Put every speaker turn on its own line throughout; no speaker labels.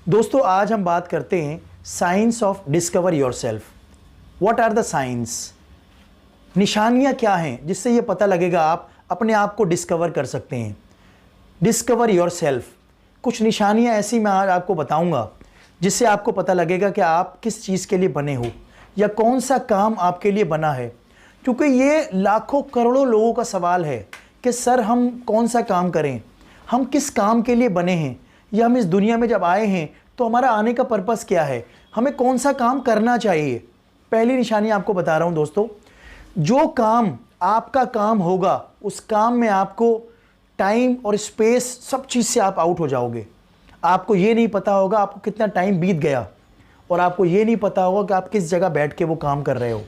दोस्तों आज हम बात करते हैं science of discover yourself. What are the science? निशानियां क्या हैं जिससे ये पता लगेगा आप अपने आप को डिस्कवर कर सकते हैं। डिस्कवर योरसेल्फ, कुछ निशानियां ऐसी मैं आज आपको बताऊंगा जिससे आपको पता लगेगा कि आप किस चीज़ के लिए बने हो या कौन सा काम आपके लिए बना है। क्योंकि ये लाखों करोड़ों लोगों का सवाल है कि सर हम कौन सा काम करें, हम किस काम के लिए बने हैं, या हम इस दुनिया में जब आए हैं तो हमारा आने का पर्पस क्या है, हमें कौन सा काम करना चाहिए। पहली निशानी आपको बता रहा हूं दोस्तों, जो काम आपका काम होगा उस काम में आपको टाइम और स्पेस सब चीज़ से आप आउट हो जाओगे। आपको ये नहीं पता होगा आपको कितना टाइम बीत गया, और आपको ये नहीं पता होगा कि आप किस जगह बैठ के वो काम कर रहे हो।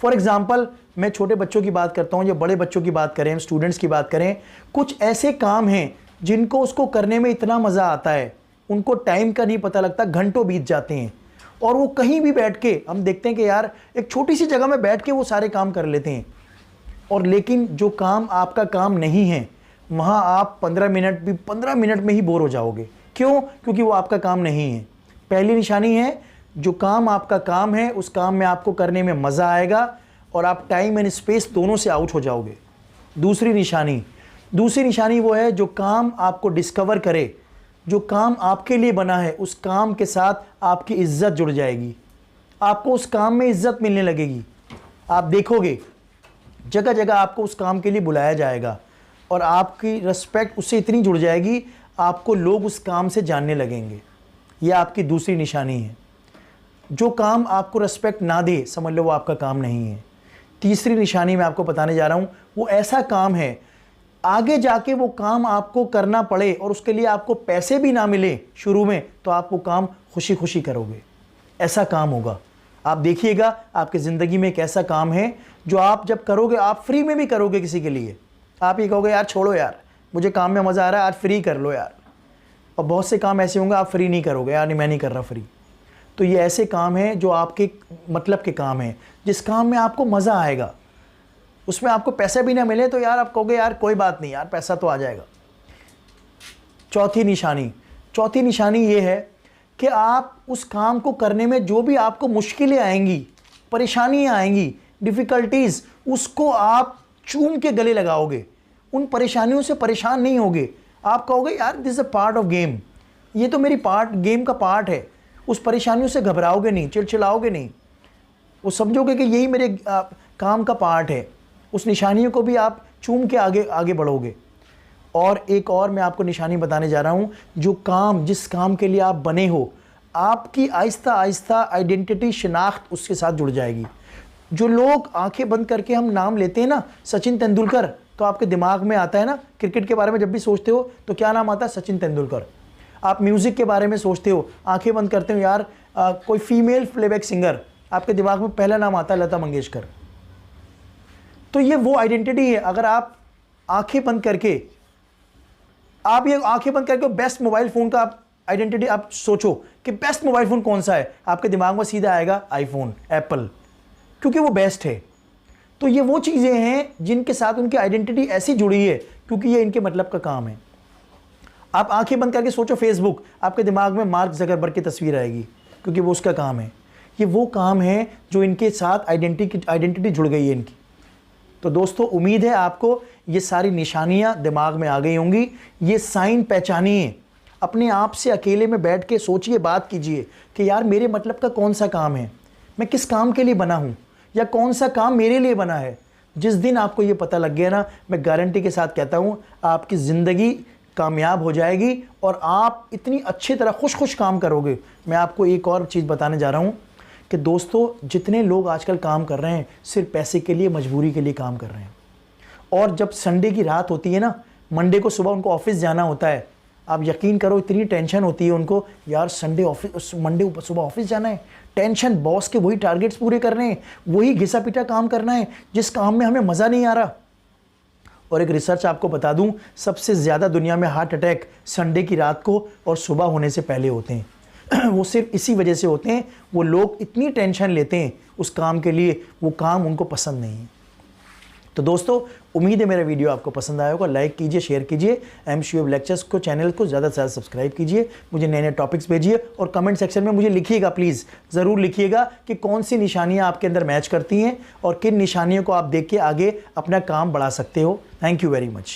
फॉर एग्जाम्पल, मैं छोटे बच्चों की बात करता हूँ या बड़े बच्चों की बात करें, स्टूडेंट्स की बात करें, कुछ ऐसे काम हैं जिनको उसको करने में इतना मज़ा आता है, उनको टाइम का नहीं पता लगता, घंटों बीत जाते हैं, और वो कहीं भी बैठ के हम देखते हैं कि यार एक छोटी सी जगह में बैठ के वो सारे काम कर लेते हैं। और लेकिन जो काम आपका काम नहीं है वहाँ आप 15 मिनट में ही बोर हो जाओगे। क्यों? क्योंकि वो आपका काम नहीं है। पहली निशानी है, जो काम आपका काम है उस काम में आपको करने में मज़ा आएगा और आप टाइम एंड स्पेस दोनों से आउट हो जाओगे। दूसरी निशानी वो है जो काम आपको डिस्कवर करे, जो काम आपके लिए बना है उस काम के साथ आपकी इज्जत जुड़ जाएगी, आपको उस काम में इज्जत मिलने लगेगी। आप देखोगे जगह जगह आपको उस काम के लिए बुलाया जाएगा और आपकी रिस्पेक्ट उससे इतनी जुड़ जाएगी, आपको लोग उस काम से जानने लगेंगे। यह आपकी दूसरी निशानी है। जो काम आपको रिस्पेक्ट ना दे समझ लो वो आपका काम नहीं है। तीसरी निशानी मैं आपको बताने जा रहा हूँ, वो ऐसा काम है आगे जाके वो काम आपको करना पड़े और उसके लिए आपको पैसे भी ना मिले शुरू में, तो आप वो काम खुशी खुशी करोगे। ऐसा काम होगा। आप देखिएगा आपकी ज़िंदगी में एक ऐसा काम है जो आप जब करोगे आप फ्री में भी करोगे किसी के लिए। आप ये कहोगे यार छोड़ो यार मुझे काम में मज़ा आ रहा है, आज फ्री कर लो यार। और बहुत से काम ऐसे होंगे आप फ्री नहीं करोगे, यार नहीं मैं नहीं कर रहा फ्री। तो ये ऐसे काम हैं जो आपके मतलब के काम हैं, जिस काम में आपको मज़ा आएगा, उसमें आपको पैसे भी ना मिले तो यार आप कहोगे यार कोई बात नहीं यार पैसा तो आ जाएगा। चौथी निशानी ये है कि आप उस काम को करने में जो भी आपको मुश्किलें आएंगी, परेशानियां आएंगी, डिफ़िकल्टीज़, उसको आप चूम के गले लगाओगे। उन परेशानियों से परेशान नहीं होगे। आप कहोगे यार this is a part of game, ये तो मेरी गेम का पार्ट है। उस परेशानियों से घबराओगे नहीं, चिड़चिड़ाओगे नहीं, वो समझोगे कि यही मेरे काम का पार्ट है। उस निशानियों को भी आप चूम के आगे बढ़ोगे। और एक और मैं आपको निशानी बताने जा रहा हूँ, जिस काम के लिए आप बने हो, आपकी आहिस्ता आहिस्ता आइडेंटिटी शिनाख्त उसके साथ जुड़ जाएगी। जो लोग आंखें बंद करके हम नाम लेते हैं ना, सचिन तेंदुलकर, तो आपके दिमाग में आता है ना, क्रिकेट के बारे में जब भी सोचते हो तो क्या नाम आता है? सचिन तेंदुलकर। आप म्यूज़िक के बारे में सोचते हो, आंखें बंद करते हो यार कोई फीमेल प्लेबैक सिंगर, आपके दिमाग में पहला नाम आता है लता मंगेशकर। तो ये वो आइडेंटिटी है। अगर आप आंखें बंद करके बेस्ट मोबाइल फ़ोन का आप आइडेंटिटी आप सोचो कि बेस्ट मोबाइल फ़ोन कौन सा है, आपके दिमाग में सीधा आएगा आईफोन, एप्पल, क्योंकि वो बेस्ट है। तो ये वो चीज़ें हैं जिनके साथ उनकी आइडेंटिटी ऐसी जुड़ी है क्योंकि ये इनके मतलब का काम है। आप आंखें बंद करके सोचो फेसबुक, आपके दिमाग में मार्क ज़करबर्ग की तस्वीर आएगी क्योंकि वो उसका काम है। ये वो काम है जो इनके साथ आइडेंटिटी जुड़ गई है इनकी। तो दोस्तों उम्मीद है आपको ये सारी निशानियां दिमाग में आ गई होंगी। ये साइन पहचानिए, अपने आप से अकेले में बैठ के सोचिए, बात कीजिए कि यार मेरे मतलब का कौन सा काम है, मैं किस काम के लिए बना हूँ, या कौन सा काम मेरे लिए बना है। जिस दिन आपको ये पता लग गया ना, मैं गारंटी के साथ कहता हूँ आपकी ज़िंदगी कामयाब हो जाएगी और आप इतनी अच्छी तरह खुश काम करोगे। मैं आपको एक और चीज़ बताने जा रहा हूँ कि दोस्तों जितने लोग आजकल काम कर रहे हैं सिर्फ पैसे के लिए, मजबूरी के लिए काम कर रहे हैं। और जब संडे की रात होती है ना, मंडे को सुबह उनको ऑफिस जाना होता है, आप यकीन करो इतनी टेंशन होती है उनको, यार मंडे सुबह ऑफिस जाना है, टेंशन, बॉस के वही टारगेट्स पूरे करने हैं, वही घिसा पिटा काम करना है जिस काम में हमें मज़ा नहीं आ रहा। और एक रिसर्च आपको बता दूं, सबसे ज़्यादा दुनिया में हार्ट अटैक संडे की रात को और सुबह होने से पहले होते हैं। वो सिर्फ इसी वजह से होते हैं, वो लोग इतनी टेंशन लेते हैं उस काम के लिए, वो काम उनको पसंद नहीं है। तो दोस्तों, उम्मीद है मेरा वीडियो आपको पसंद आया होगा। लाइक कीजिए, शेयर कीजिए, एम शुएब लेक्चर्स को चैनल को ज़्यादा से ज़्यादा सब्सक्राइब कीजिए, मुझे नए नए टॉपिक्स भेजिए और कमेंट सेक्शन में मुझे लिखिएगा, प्लीज़ ज़रूर लिखिएगा कि कौन सी निशानियाँ आपके अंदर मैच करती हैं और किन निशानियों को आप देख के आगे अपना काम बढ़ा सकते हो। Thank you very much.